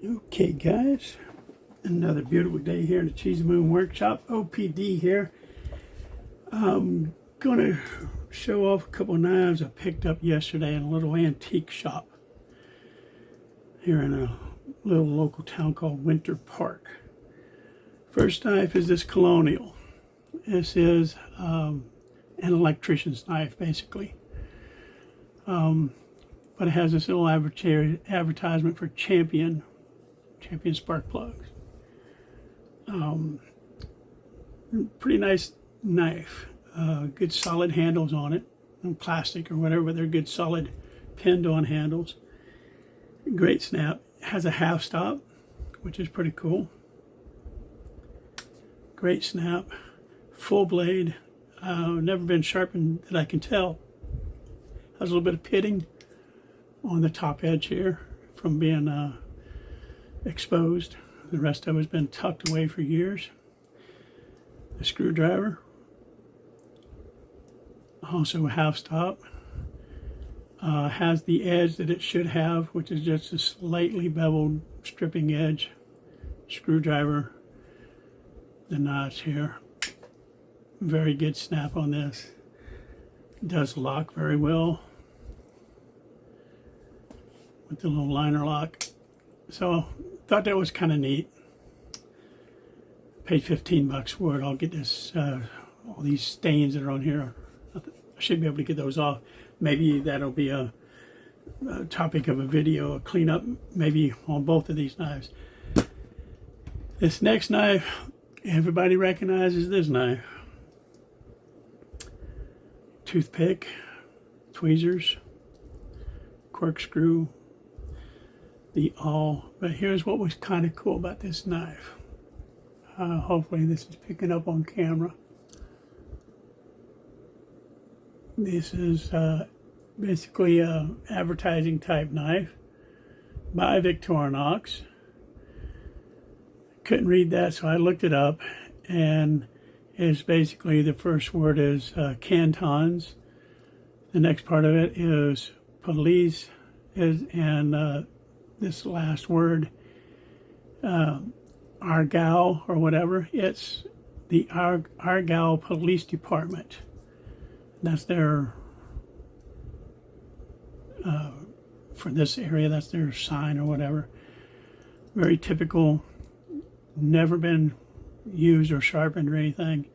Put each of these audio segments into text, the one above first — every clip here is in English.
Okay guys, another beautiful day here in the Cheese Moon Workshop, OPD here. I'm gonna show off a couple of knives I picked up yesterday in a little antique shop here in a little local town called Winter Park. First knife is this Colonial. This is an electrician's knife basically. But it has this little advertisement for Champion spark plugs. Pretty nice knife. Good solid handles on it. No plastic or whatever, but they're good solid pinned on handles. Great snap. Has a half stop, which is pretty cool. Great snap. Full blade. Never been sharpened that I can tell. Has a little bit of pitting on the top edge here from being exposed. The rest of it has been tucked away for years. The screwdriver, also a half stop, has the edge that it should have, which is just a slightly beveled stripping edge. Screwdriver, the notch here. Very good snap on this. It does lock very well with the little liner lock. So thought that was kind of neat. Paid 15 bucks for it. I'll get this, all these stains that are on here. I should be able to get those off. Maybe that'll be a topic of a video, a cleanup, maybe on both of these knives. This next knife, everybody recognizes this knife. Toothpick, tweezers, corkscrew, but here's what was kind of cool about this knife. Hopefully this is picking up on camera. This is basically a advertising type knife by Victorinox. Couldn't read that, so I looked it up, and it's basically the first word is cantons. The next part of it is police, and this last word, Aargau or whatever, it's the Aargau Police Department. That's their, for this area, that's their sign or whatever. Very typical, never been used or sharpened or anything.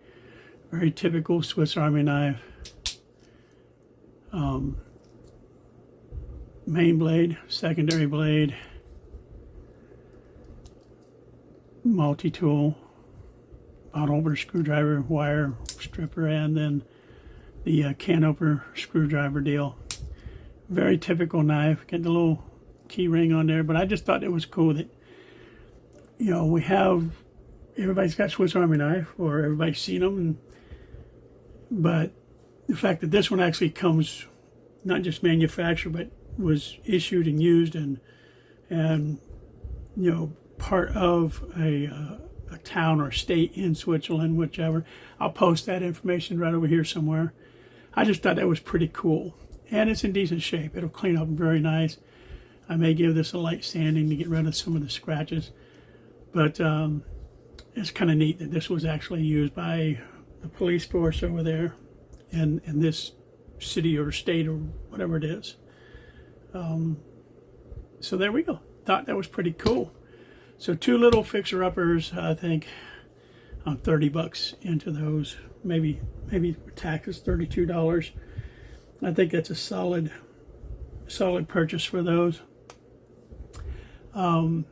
Very typical Swiss Army knife. Main blade, secondary blade, multi-tool, bottle opener screwdriver, wire stripper, and then the can opener screwdriver deal. Very typical knife. Get the little key ring on there, but I just thought it was cool that, you know, we have, everybody's got Swiss Army knife, or everybody's seen them, but the fact that this one actually comes not just manufactured, but was issued and used and you know, part of a town or state in Switzerland, whichever. I'll post that information right over here somewhere. I just thought that was pretty cool, and it's in decent shape. It'll clean up very nice. I may give this a light sanding to get rid of some of the scratches, but it's kind of neat that this was actually used by the police force over there in this city or state or whatever it is. So there we go. Thought that was pretty cool. So two little fixer-uppers, I think I'm 30 bucks into those. Maybe taxes $32. I think that's a solid purchase for those. And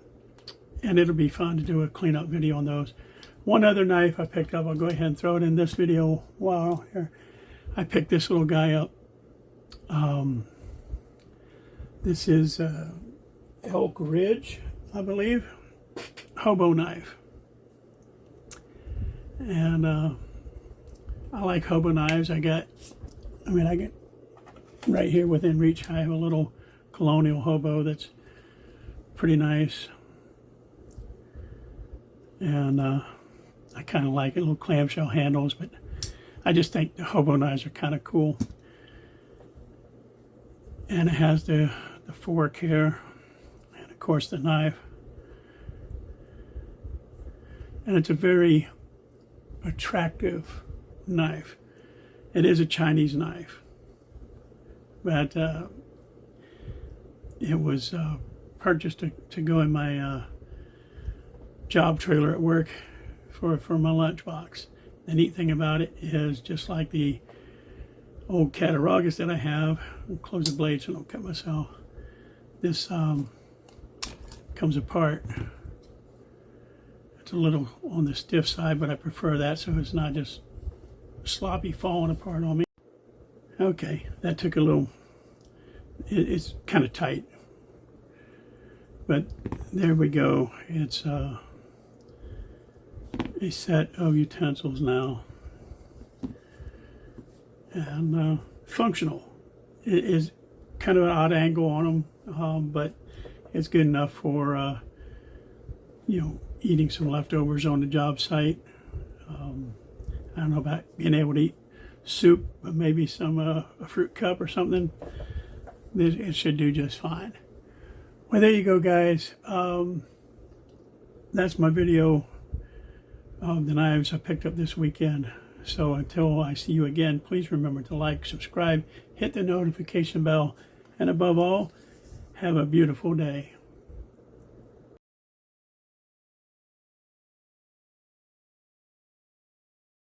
it'll be fun to do a cleanup video on those. One other knife I picked up, I'll go ahead and throw it in this video while here. I picked this little guy up. This is Elk Ridge, I believe, hobo knife. And I like hobo knives. I get right here within reach, I have a little Colonial hobo that's pretty nice. And I kind of like it, little clamshell handles, but I just think the hobo knives are kind of cool. And it has the fork here, and of course the knife. and it's a very attractive knife. It is a Chinese knife, but it was purchased to go in my job trailer at work for my lunchbox. The neat thing about it is, just like the old Cattaraugus that I have, I'll close the blade so I don't cut myself. This comes apart. It's a little on the stiff side, but I prefer that so it's not just sloppy falling apart on me. Okay, that took a little, it's kind of tight, but there we go. It's a set of utensils now, and functional. It is kind of an odd angle on them, but it's good enough for eating some leftovers on the job site. I don't know about being able to eat soup, but maybe some a fruit cup or something. It should do just fine. Well, there you go, guys. That's my video of the knives I picked up this weekend. So until I see you again, please remember to like, subscribe, hit the notification bell, and above all, have a beautiful day.